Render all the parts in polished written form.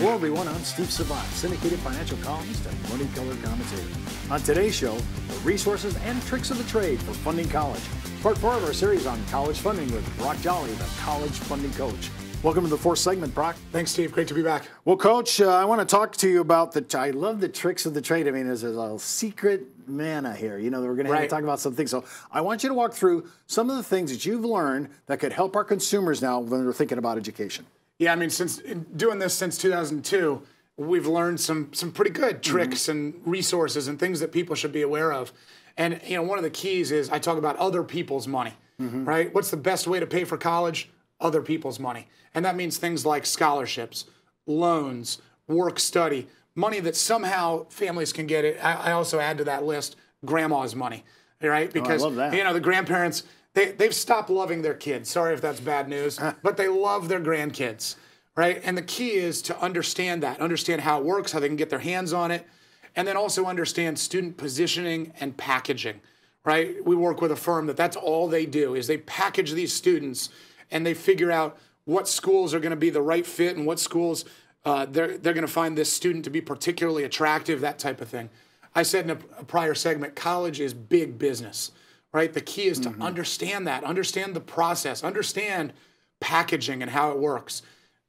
Hello everyone, I'm Steve Savant, syndicated financial columnist and money color commentator. On today's show, the resources and tricks of the trade for funding college. Part 4 of our series on college funding with Brock Jolly, the college funding coach. Welcome to the fourth segment, Brock. Thanks, Steve. Great to be back. Well, Coach, I want to talk to you about I love the tricks of the trade. I mean, there's a secret manna here. You know, we're going to have to talk about some things. So I want you to walk through some of the things that you've learned that could help our consumers now when they're thinking about education. Yeah, I mean, since doing this since 2002, we've learned some pretty good tricks and resources and things that people should be aware of. And, you know, one of the keys is I talk about other people's money, right? What's the best way to pay for college? Other people's money. And that means things like scholarships, loans, work study, money that somehow families can get it. I also add to that list grandma's money, right? Because, I love that. You know, the grandparents, they've stopped loving their kids. Sorry if that's bad news, but they love their grandkids, right? And the key is to understand that, understand how it works, how they can get their hands on it, and then also understand student positioning and packaging, right? We work with a firm that's all they do is they package these students and they figure out what schools are going to be the right fit and what schools they're going to find this student to be particularly attractive, that type of thing. I said in a prior segment, college is big business, right? The key is to understand that, understand the process, understand packaging and how it works,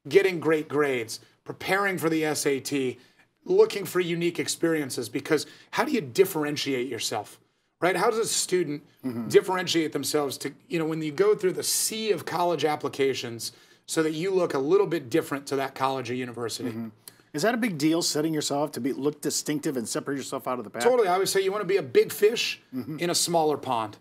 getting great grades, preparing for the SAT, looking for unique experiences, because how do you differentiate yourself? Right? How does a student differentiate themselves to, you know, when you go through the sea of college applications so that you look a little bit different to that college or university? Is that a big deal, setting yourself to look distinctive and separate yourself out of the pack? Totally. I would say you want to be a big fish in a smaller pond,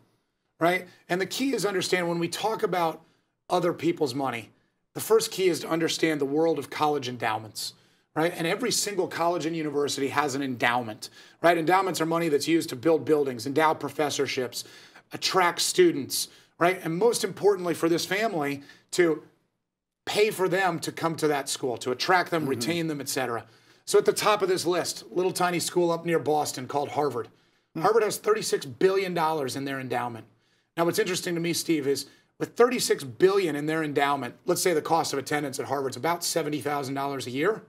right? And the key is understand when we talk about other people's money, the first key is to understand the world of college endowments. Right? And every single college and university has an endowment, right? Endowments are money that's used to build buildings, endow professorships, attract students, right? And most importantly for this family, to pay for them to come to that school, to attract them, retain them, et cetera. So at the top of this list, little tiny school up near Boston called Harvard. Harvard has $36 billion in their endowment. Now, what's interesting to me, Steve, is with $36 billion in their endowment, let's say the cost of attendance at Harvard's about $70,000 a year.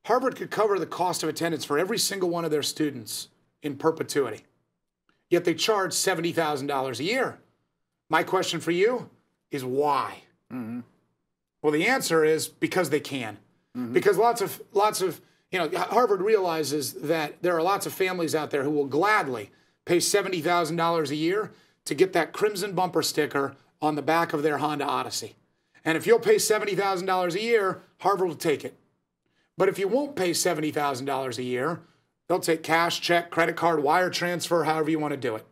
Harvard could cover the cost of attendance for every single one of their students in perpetuity. Yet they charge $70,000 a year. My question for you is why? Well, the answer is because they can. Because lots of, you know, Harvard realizes that there are lots of families out there who will gladly pay $70,000 a year to get that crimson bumper sticker on the back of their Honda Odyssey. And if you'll pay $70,000 a year, Harvard will take it. But if you won't pay $70,000 a year, they'll take cash, check, credit card, wire transfer, however you want to do it.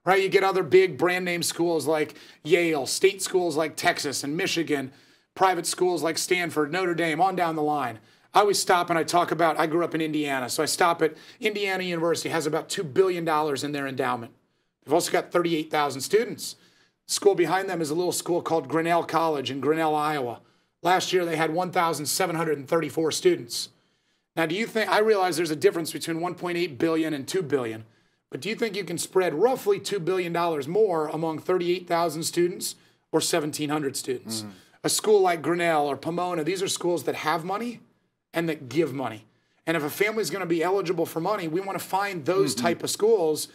Right? You get other big brand name schools like Yale, state schools like Texas and Michigan, private schools like Stanford, Notre Dame, on down the line. I always stop and I talk about, I grew up in Indiana, so I stop at Indiana University, has about $2 billion in their endowment. They've also got 38,000 students. The school behind them is a little school called Grinnell College in Grinnell, Iowa. Last year, they had 1,734 students. Now, do you think, I realize there's a difference between 1.8 billion and 2 billion, but do you think you can spread roughly $2 billion more among 38,000 students or 1,700 students? A school like Grinnell or Pomona, these are schools that have money and that give money. And if a family's going to be eligible for money, we want to find those type of schools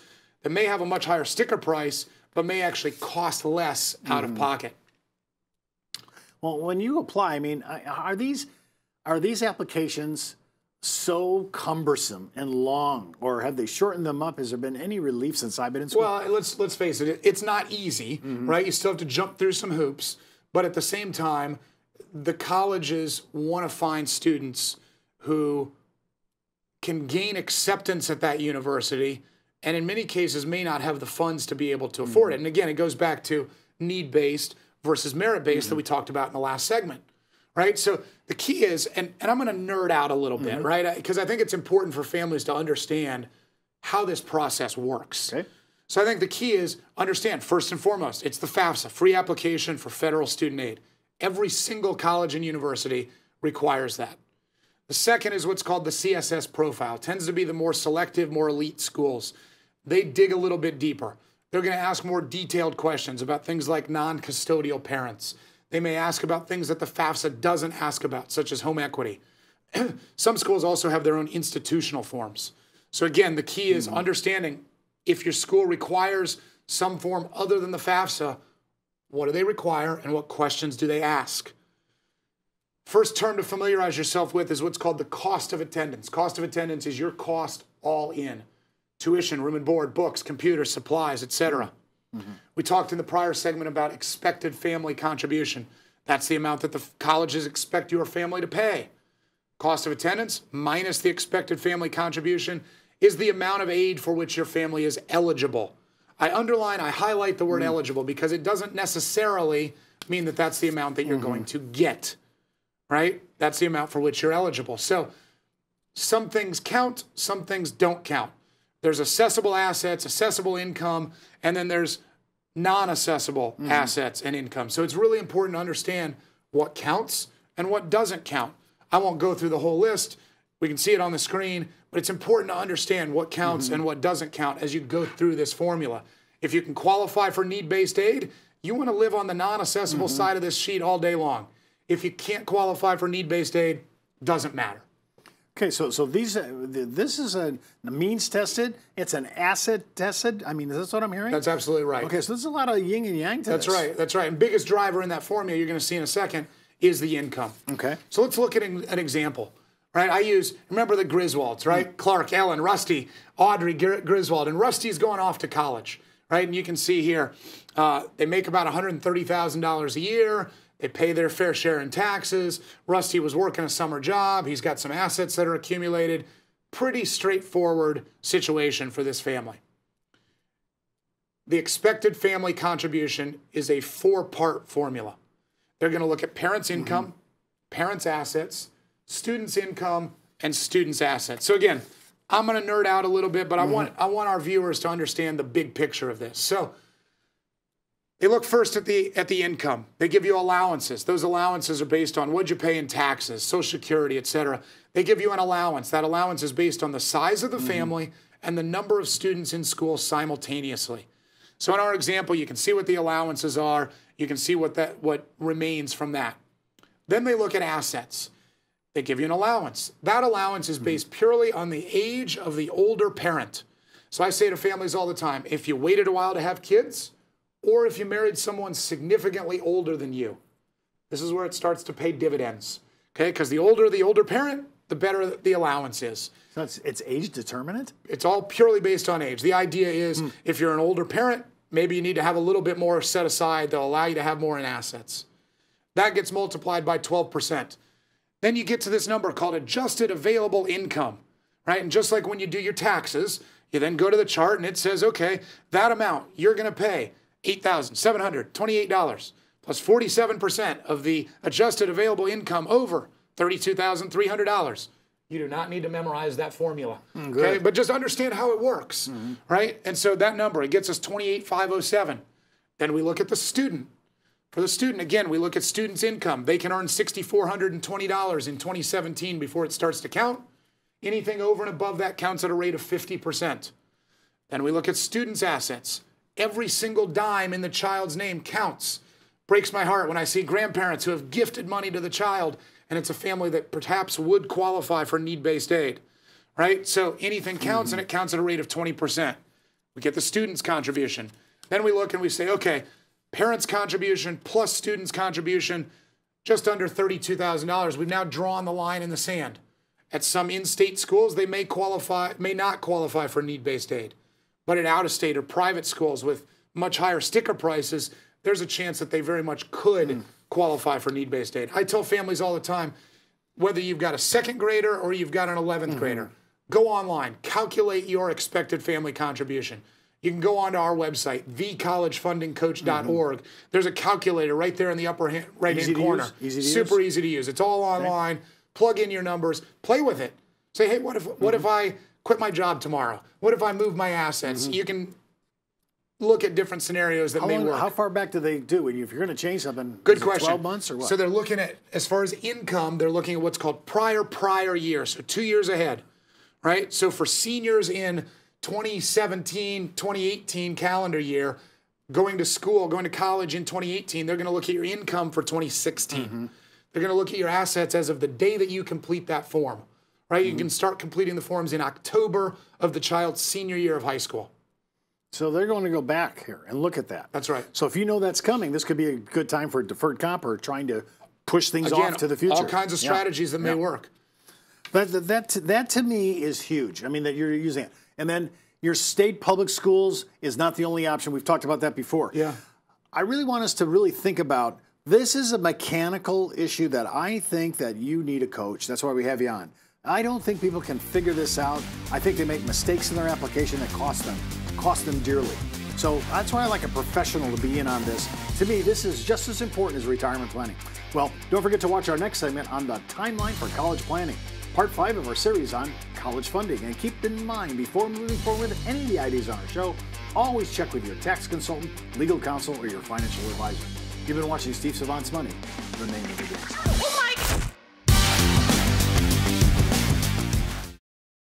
that may have a much higher sticker price, but may actually cost less out of pocket. Well, when you apply, I mean, are these applications so cumbersome and long, or have they shortened them up? Has there been any relief since I've been in school? Well, let's face it, it's not easy, right? You still have to jump through some hoops, but at the same time, the colleges want to find students who can gain acceptance at that university, and in many cases may not have the funds to be able to afford it. And again, it goes back to need-based versus merit-based that we talked about in the last segment, right? So the key is, and I'm going to nerd out a little bit, right? Because I think it's important for families to understand how this process works. Okay. So I think the key is understand, first and foremost, it's the FAFSA, free application for federal student aid. Every single college and university requires that. The second is what's called the CSS profile. It tends to be the more selective, more elite schools. They dig a little bit deeper. They're going to ask more detailed questions about things like non-custodial parents. They may ask about things that the FAFSA doesn't ask about, such as home equity. Some schools also have their own institutional forms. So again, the key is understanding if your school requires some form other than the FAFSA, what do they require and what questions do they ask? First term to familiarize yourself with is what's called the cost of attendance. Cost of attendance is your cost all in. Tuition, room and board, books, computers, supplies, etc. We talked in the prior segment about expected family contribution. That's the amount that the colleges expect your family to pay. Cost of attendance minus the expected family contribution is the amount of aid for which your family is eligible. I highlight the word eligible because it doesn't necessarily mean that that's the amount that you're going to get, right? That's the amount for which you're eligible. So some things count, some things don't count. There's assessable assets, assessable income, and then there's non-assessable assets and income. So it's really important to understand what counts and what doesn't count. I won't go through the whole list. We can see it on the screen, but it's important to understand what counts and what doesn't count as you go through this formula. If you can qualify for need-based aid, you want to live on the non-assessable side of this sheet all day long. If you can't qualify for need-based aid, doesn't matter. Okay, so this is a means tested. It's an asset tested. I mean, is this what I'm hearing? That's absolutely right. Okay, so there's a lot of yin and yang to this. That's right. That's right. And biggest driver in that formula you're going to see in a second is the income. Okay. So let's look at an example. Right? Remember the Griswolds, right? Clark, Ellen, Rusty, Audrey, Griswold, and Rusty's going off to college, right? And you can see here, they make about $130,000 a year. They pay their fair share in taxes. Rusty was working a summer job. He's got some assets that are accumulated. Pretty straightforward situation for this family. The expected family contribution is a 4-part formula. They're going to look at parents' income, parents' assets, students' income, and students' assets. So again, I'm going to nerd out a little bit, but I want our viewers to understand the big picture of this. So they look first at the income. They give you allowances. Those allowances are based on what you pay in taxes, Social Security, etc. They give you an allowance. That allowance is based on the size of the family and the number of students in school simultaneously. So in our example, you can see what the allowances are. You can see what remains from that. Then they look at assets. They give you an allowance. That allowance is based purely on the age of the older parent. So I say to families all the time, if you waited a while to have kids, or if you married someone significantly older than you, this is where it starts to pay dividends. Okay, because the older parent, the better the allowance is. So it's age determinant? It's all purely based on age. The idea is if you're an older parent, maybe you need to have a little bit more set aside that'll allow you to have more in assets. That gets multiplied by 12%. Then you get to this number called adjusted available income, right? And just like when you do your taxes, you then go to the chart and it says, okay, that amount you're going to pay $8,728 plus 47% of the adjusted available income over $32,300. You do not need to memorize that formula, okay? But just understand how it works, right? And so that number, it gets us 28,507. Then we look at the student. For the student, again, we look at students' income. They can earn $6,420 in 2017 before it starts to count. Anything over and above that counts at a rate of 50%. Then we look at students' assets. Every single dime in the child's name counts. Breaks my heart when I see grandparents who have gifted money to the child, and it's a family that perhaps would qualify for need-based aid, right? So anything counts, and it counts at a rate of 20%. We get the student's contribution. Then we look and we say, okay, parents' contribution plus students' contribution, just under $32,000. We've now drawn the line in the sand. At some in-state schools, they may not qualify for need-based aid. But at out-of-state or private schools with much higher sticker prices, there's a chance that they very much could qualify for need-based aid. I tell families all the time, whether you've got a second grader or you've got an 11th grader, go online, calculate your expected family contribution. You can go onto our website, thecollegefundingcoach.org. There's a calculator right there in the upper right-hand corner. Super easy to use. It's all online. Plug in your numbers. Play with it. Say, hey, what if I quit my job tomorrow? What if I move my assets? You can look at different scenarios that may work. How far back do they do? If you're going to change something, good question. 12 months or what? So they're looking at, as far as income, they're looking at what's called prior year, so 2 years ahead, right? So for seniors in 2017, 2018 calendar year, going to college in 2018, they're going to look at your income for 2016. They're going to look at your assets as of the day that you complete that form, right? You can start completing the forms in October of the child's senior year of high school. So they're going to go back here and look at that. That's right. So if you know that's coming, this could be a good time for deferred comp or trying to push things Again, off to the future. All kinds of strategies that may work. That to me is huge. I mean, that you're using it. And then your state public schools is not the only option. We've talked about that before. Yeah. I really want us to really think about, this is a mechanical issue that I think that you need a coach. That's why we have you on. I don't think people can figure this out. I think they make mistakes in their application that cost them dearly. So that's why I like a professional to be in on this. To me, this is just as important as retirement planning. Well, don't forget to watch our next segment on the timeline for college planning, part 5 of our series on college funding. And keep in mind, before moving forward with any of the ideas on our show, always check with your tax consultant, legal counsel, or your financial advisor. You've been watching Steve Savant's Money, the name of the game.